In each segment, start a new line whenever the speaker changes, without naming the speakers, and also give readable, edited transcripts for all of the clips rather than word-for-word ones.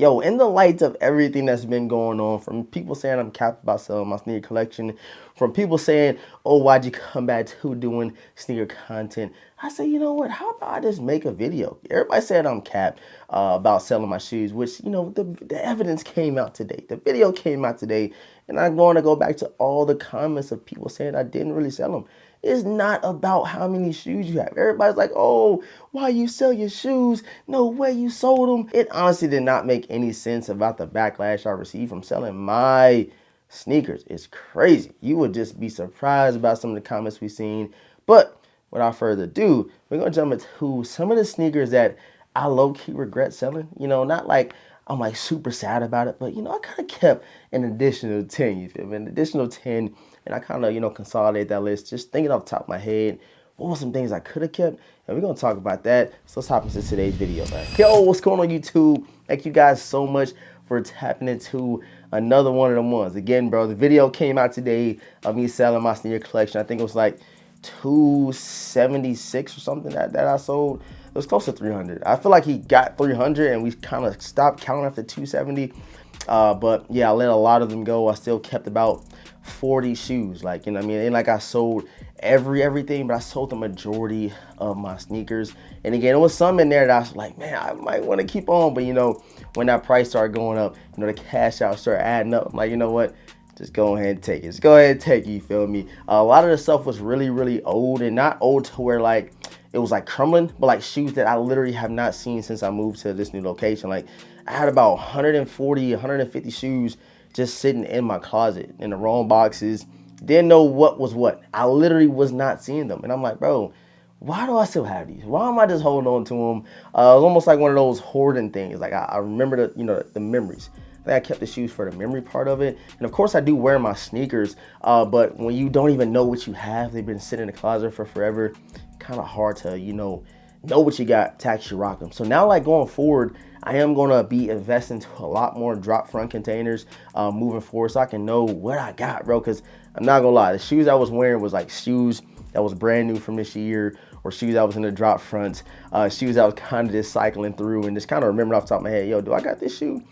Yo, in the light of everything that's been going on, from people saying I'm capped about selling my sneaker collection, from people saying, oh, why'd you come back to doing sneaker content? I say, you know what, how about I just make a video? Everybody said I'm capped about selling my shoes, which, the evidence came out today. The video came out today, and I'm going to go back to all the comments of people saying I didn't really sell them. It's not about how many shoes you have. Everybody's like, oh, why you sell your shoes? No way you sold them. It honestly did not make any sense about the backlash I received from selling my sneakers. It's crazy. You would just be surprised about some of the comments we've seen. But without further ado, we're going to jump into some of the sneakers that I low-key regret selling. Not like I'm like super sad about it, but I kind of kept an additional 10, you feel me? An additional 10, and I kind of, consolidate that list, just thinking off the top of my head, what were some things I could have kept? And we're going to talk about that. So let's hop into today's video, man. Yo, what's going on YouTube? Thank you guys so much for tapping into another one of them ones. Again, bro, the video came out today of me selling my sneaker collection. I think it was like 276 or something that I sold. It was close to 300. I feel like he got 300 and we kind of stopped counting after 270. But yeah, I let a lot of them go. I still kept about 40 shoes. Like, it ain't like I sold everything, but I sold the majority of my sneakers. And again, it was some in there that I was like, man, I might want to keep on. But when that price started going up, the cash out started adding up. I'm like, you know what? Just go ahead and take it. Just go ahead and take it, you feel me? A lot of the stuff was really, really old, and not old to where like it was like crumbling, but like shoes that I literally have not seen since I moved to this new location. Like I had about 140, 150 shoes just sitting in my closet in the wrong boxes. Didn't know what was what. I literally was not seeing them. And I'm like, bro, why do I still have these? Why am I just holding on to them? It was almost like one of those hoarding things. Like I remember the memories. I think I kept the shoes for the memory part of it. And of course I do wear my sneakers, but when you don't even know what you have, they've been sitting in the closet for forever, kind of hard to, know what you got to actually rock them. So now like going forward, I am going to be investing to a lot more drop front containers moving forward so I can know what I got, bro. Because I'm not going to lie, the shoes I was wearing was like shoes that was brand new from this year, or shoes I was in the drop fronts, shoes I was kind of just cycling through and just kind of remembering off the top of my head, yo, do I got this shoe?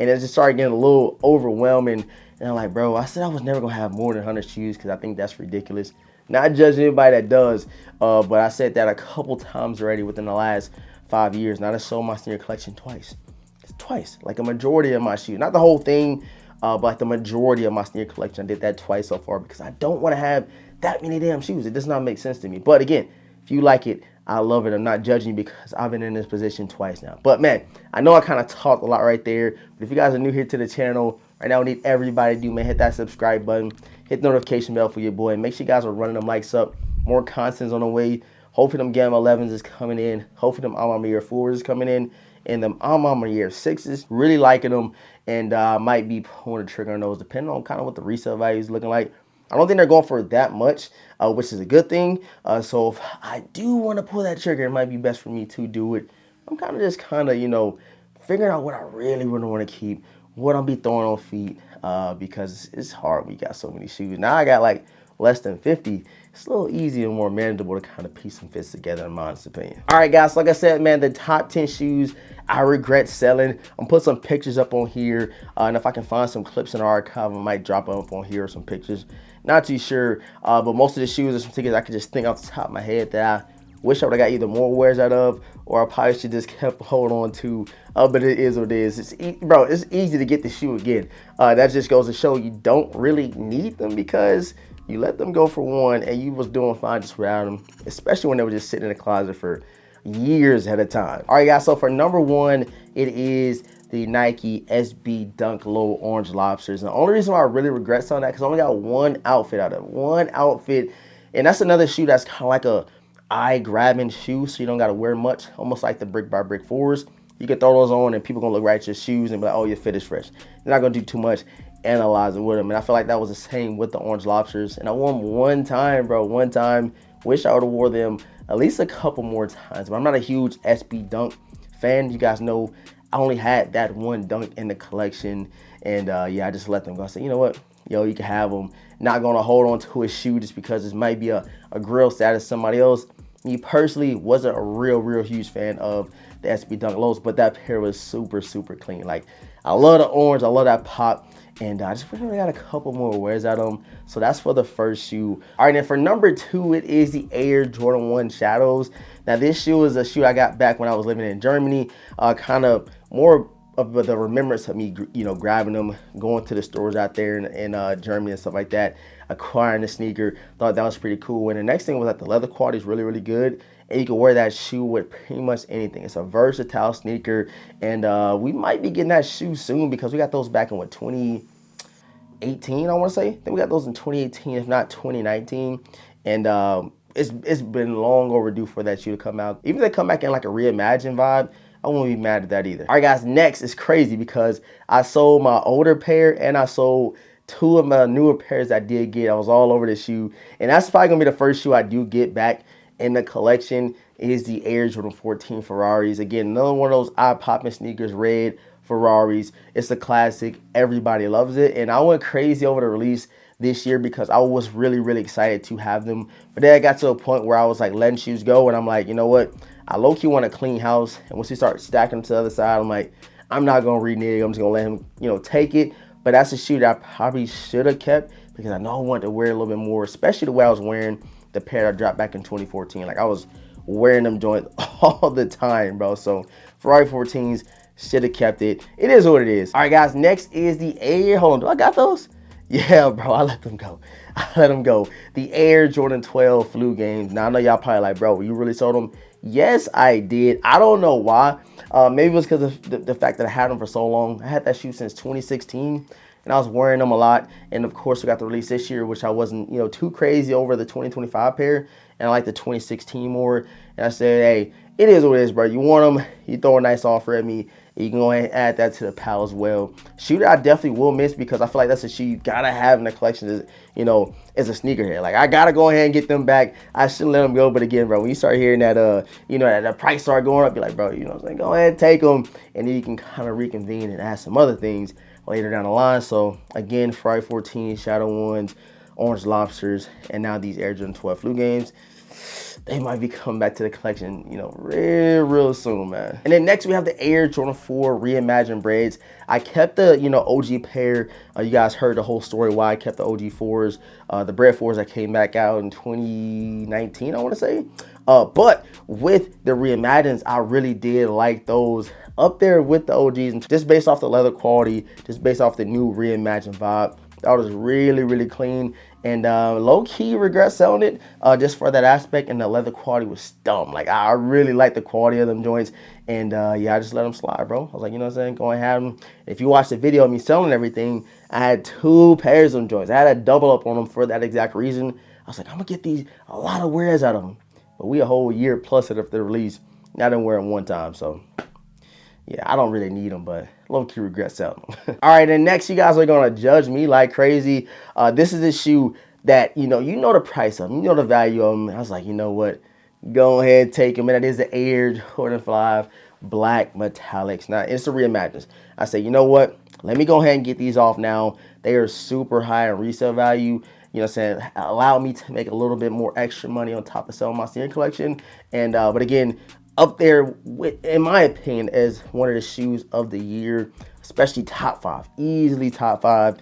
And it just started getting a little overwhelming. And I'm like, bro, I said I was never going to have more than 100 shoes because I think that's ridiculous. Not judging anybody that does, but I said that a couple times already within the last 5 years. Now I sold my sneaker collection twice. Twice, like a majority of my shoes. Not the whole thing, but like the majority of my sneaker collection. I did that twice so far because I don't want to have that many damn shoes. It does not make sense to me. But again, if you like it, I love it. I'm not judging you because I've been in this position twice now. But man, I know I kind of talked a lot right there. But if you guys are new here to the channel, right now I need everybody to do, man, hit that subscribe button. Hit the notification bell for your boy. Make sure you guys are running them likes up. More content's on the way. Hopefully them Gamma 11s is coming in. Hopefully them Alma Year 4s is coming in. And them Alma Year 6s. Really liking them. And might be pulling the trigger on those depending on kind of what the resale value is looking like. I don't think they're going for that much, which is a good thing. So if I do want to pull that trigger, it might be best for me to do it. I'm kind of just figuring out what I really want to keep, what I'll be throwing on feet, because it's hard. We got so many shoes. Now I got like less than 50. It's a little easier and more manageable to kind of piece some fits together in my opinion. All right, guys, like I said, man, the top 10 shoes I regret selling. I'm putting some pictures up on here, and if I can find some clips in the archive, I might drop them up on here or some pictures. Not too sure, but most of the shoes are some tickets I could just think off the top of my head that I wish I would have got either more wears out of, or I probably should just kept hold on to. But it is what it is. Bro, it's easy to get the shoe again. That just goes to show you don't really need them because you let them go for one and you was doing fine just without them, especially when they were just sitting in the closet for years at a time. All right, guys, so for number one, it is the Nike SB Dunk Low Orange Lobsters. And the only reason why I really regret selling that because I only got one outfit out of it. One outfit. And that's another shoe that's kind of like a eye-grabbing shoe, so you don't got to wear much, almost like the brick by brick 4s. You can throw those on and people gonna look right at your shoes and be like, oh, your fit is fresh. They're not gonna do too much analyzing with them. And I feel like that was the same with the Orange Lobsters. And I wore them one time, bro, one time. Wish I would have wore them at least a couple more times. But I'm not a huge SB Dunk fan. You guys know I only had that one dunk in the collection. And yeah, I just let them go. I said, you know what? Yo, you can have them. Not gonna hold on to a shoe just because this might be a grill status somebody else. Me personally wasn't a real huge fan of the SB Dunk Lows, but that pair was super, super clean. Like, I love the orange, I love that pop, and I just really got a couple more wears out of them. So that's for the first shoe. All right, and for number 2, it is the Air Jordan 1 Shadows. Now, this shoe is a shoe I got back when I was living in Germany, kind of more of the remembrance of me, you know, grabbing them, going to the stores out there in Germany and stuff like that, acquiring the sneaker. Thought that was pretty cool. And the next thing was that the leather quality is really, really good, and you can wear that shoe with pretty much anything. It's a versatile sneaker, and we might be getting that shoe soon because we got those back in, what, 2018, I want to say. I think we got those in 2018, if not 2019, and it's been long overdue for that shoe to come out. Even if they come back in like a reimagined vibe, I won't be mad at that either. All right, guys, next is crazy because I sold my older pair and I sold 2 of my newer pairs I did get. I was all over this shoe, and that's probably gonna be the first shoe I do get back in the collection is the Air Jordan 14 Ferraris. Again, another one of those eye-popping sneakers, red Ferraris. It's a classic. Everybody loves it, and I went crazy over the release this year because I was really, really excited to have them. But then I got to a point where I was like letting shoes go, and I'm like, you know what? I low-key want a clean house, and once we start stacking them to the other side, I'm like, I'm not gonna renege. I'm just gonna let him, you know, take it. But that's a shoe that I probably should have kept because I know I wanted to wear a little bit more, especially the way I was wearing the pair I dropped back in 2014. Like, I was wearing them joints all the time, bro. So Ferrari 14s, should have kept it. It is what it is. All right, guys, next is the Air. Hold on, do I got those? Yeah, bro, I let them go. I let them go. The Air Jordan 12 Flu Games. Now, I know y'all probably like, bro, you really sold them? Yes, I did. I don't know why. Maybe it was because of the fact that I had them for so long. I had that shoe since 2016, and I was wearing them a lot. And, of course, we got the release this year, which I wasn't, you know, too crazy over the 2025 pair. And I like the 2016 more. And I said, hey, it is what it is, bro. You want them, you throw a nice offer at me. You can go ahead and add that to the pile as well. Shoe that I definitely will miss because I feel like that's a shoe you gotta have in the collection, is, you know, as a sneakerhead. Like, I gotta go ahead and get them back. I shouldn't let them go. But again, bro, when you start hearing that, you know, that the price start going up, you're like, bro, you know what I'm saying? Go ahead and take them, and then you can kind of reconvene and add some other things later down the line. So again, Ferrari 14, Shadow Ones, Orange Lobsters, and now these Air Jordan 12 Flu Games. They might be coming back to the collection, you know, real soon, man. And then next we have the Air Jordan 4 Reimagined Braids. I kept the, you know, OG pair. You guys heard the whole story why I kept the OG 4s, the Bread 4s that came back out in 2019, I want to say. But with the Reimagineds, I really did like those up there with the OGs. And just based off the leather quality, just based off the new Reimagined vibe, that was really, really clean. And low-key regret selling it just for that aspect, and the leather quality was dumb. Like, I really like the quality of them joints, and yeah, I just let them slide, bro. I was like, you know what I'm saying, go and have them. If you watch the video of me selling everything, I had 2 pairs of them joints. I had a double up on them for that exact reason. I was like, I'm gonna get these a lot of wears out of them. But we a whole year plus after the release, and I didn't wear them one time, so yeah, I don't really need them, but low-key regret selling them. All right, and next, you guys are going to judge me like crazy. This is a shoe that, you know the price of them. You know the value of them. I was like, you know what? Go ahead and take them. And that is the Air Jordan 5 Black Metallics. Now, it's the Reimagined. I say, you know what? Let me go ahead and get these off now. They are super high in resale value. You know what I'm saying? Allow me to make a little bit more extra money on top of selling my sneaker collection. And, but again, up there, with, in my opinion, as one of the shoes of the year, especially top 5, easily top 5.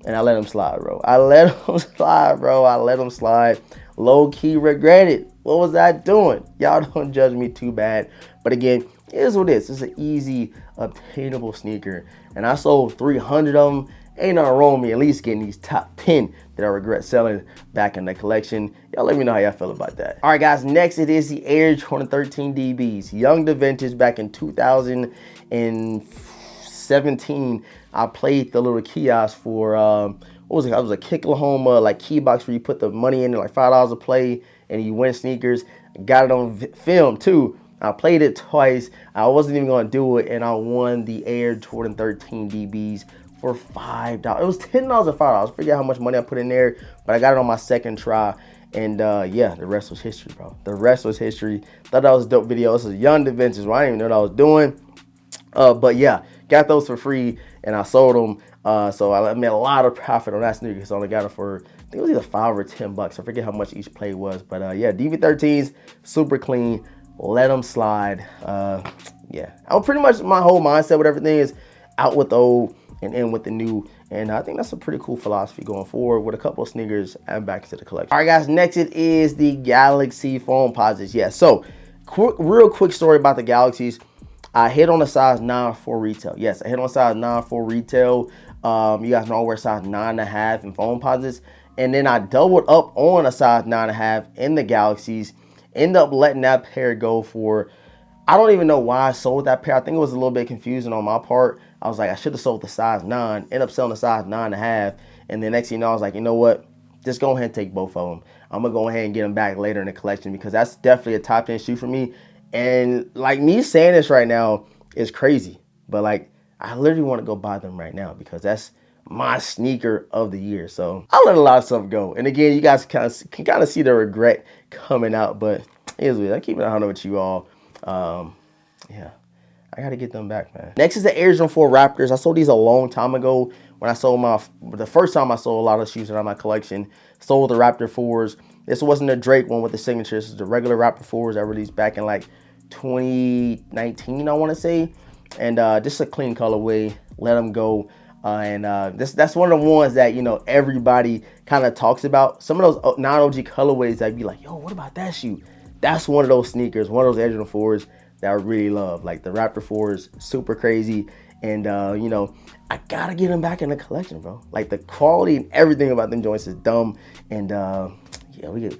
And I let them slide, bro. I let them slide, bro. I let them slide. Low-key regret it. What was I doing? Y'all don't judge me too bad. But again, it is what it is. It's an easy, obtainable sneaker. And I sold 300 of them. Ain't nothing wrong with me at least getting these top 10 that I regret selling back in the collection. Y'all let me know how y'all feel about that. All right, guys, next it is the Air Jordan 13 DBs. Young to vintage back in 2017. I played the little kiosk for, what was it? It was a Kicklahoma, like, key box where you put the money in, like $5 a play, and you win sneakers. Got it on film, too. I played it twice. I wasn't even going to do it, and I won the Air Jordan 13 DBs for $5. It was $10 or $5. I forget how much money I put in there, but I got it on my second try. And yeah, the rest was history, bro. The rest was history. Thought that was a dope video. This is young to vintage. I didn't even know what I was doing. But yeah, got those for free, and I sold them. So I made a lot of profit on that sneaker because I only got it for, I think it was either $5 or $10. I forget how much each play was. But yeah, DB13s, super clean. Let them slide. yeah, I'm pretty much, my whole mindset with everything is out with the old and in with the new. And I think that's a pretty cool philosophy going forward with a couple of sneakers and back into the collection. All right, guys, next it is the Galaxy foam posits. Yeah, so real quick story about the Galaxies. I hit on a size 9 for retail. Yes, I hit on a size 9 for retail. You guys know I wear size 9.5 in foam posits. And then I doubled up on a size 9.5 in the Galaxies. End up letting that pair go for, I don't even know why I sold that pair. I think it was a little bit confusing on my part. I was like, I should have sold the size 9. End up selling the size 9.5. And then next thing you know, I was like, you know what? Just go ahead and take both of them. I'm going to go ahead and get them back later in the collection because that's definitely a top 10 shoe for me. And like me saying this right now is crazy. But like, I literally want to go buy them right now because that's my sneaker of the year. So I let a lot of stuff go. And again, you guys can kind of see the regret coming out. But it is weird. I keep it 100 with you all. Yeah, I got to get them back, man. Next is the Air Jordan 4 Raptors. I sold these a long time ago when I sold the first time I sold a lot of shoes in my collection. Sold the Raptor 4s. This wasn't a Drake one with the signatures. This is the regular Raptor 4s I released back in like 2019, I want to say. And just a clean colorway. Let them go. That's one of the ones that, you know, everybody kind of talks about. Some of those non-OG colorways that be like, yo, what about that shoe? That's one of those sneakers, one of those Air Jordan 4s that I really love. Like the Raptor 4s, super crazy. And, you know, I got to get them back in the collection, bro. Like the quality and everything about them joints is dumb. And, yeah, we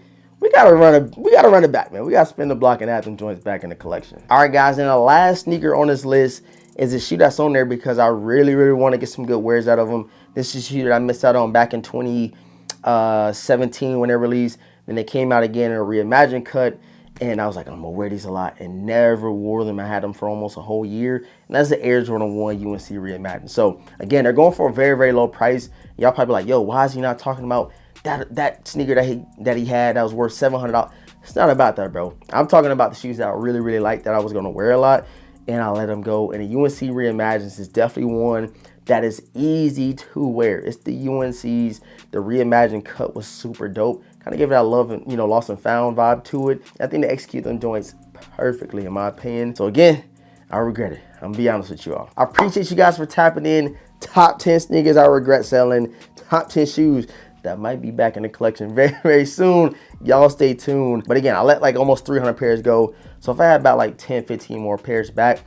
gotta run it back, man. We gotta spin the block and add them joints back in the collection. All right, guys, and the last sneaker on this list is a shoe that's on there because I really, really want to get some good wears out of them. This is a shoe that I missed out on back in 2017 when they released. Then they came out again in a reimagined cut. And I was like, I'm going to wear these a lot and never wore them. I had them for almost a whole year. And that's the Air Jordan 1 UNC Reimagined. So, again, they're going for a very, very low price. Y'all probably like, yo, why is he not talking about that sneaker that he had that was worth $700? It's not about that, bro. I'm talking about the shoes that I really, really like that I was going to wear a lot. And I let them go. And the UNC Reimagined is definitely one that is easy to wear. It's the UNC's. The reimagined cut was super dope. Kind of give it that love and, you know, lost and found vibe to it. I think they execute them joints perfectly, in my opinion. So again, I regret it. I'm gonna be honest with you all. I appreciate you guys for tapping in. Top 10 sneakers I regret selling. Top 10 shoes that might be back in the collection very, very soon. Y'all stay tuned. But again, I let like almost 300 pairs go. So if I had about like 10, 15 more pairs back,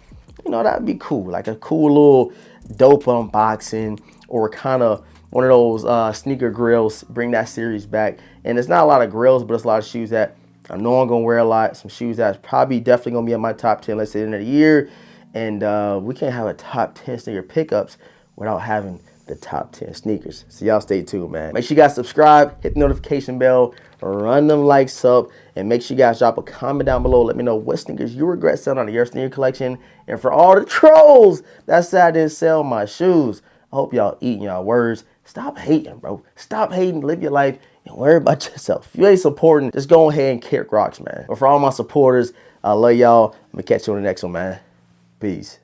you know, that'd be cool. Like a cool little dope unboxing or kind of one of those sneaker grills. Bring that series back. And it's not a lot of grills, but it's a lot of shoes that I know I'm going to wear a lot. Some shoes that's probably definitely going to be in my top 10, let's say, in the year. And we can't have a top 10 sneaker pickups without having the top 10 sneakers. So y'all stay tuned, man. Make sure you guys subscribe, hit the notification bell, run them likes up, and make sure you guys drop a comment down below. Let me know what sneakers you regret selling out of your sneaker collection. And for all the trolls that said I didn't sell my shoes, I hope y'all eating y'all words. Stop hating, bro. Stop hating, live your life, and worry about yourself. If you ain't supporting, just go ahead and kick rocks, man. But for all my supporters, I love y'all. I'm gonna catch you on the next one, man. Peace.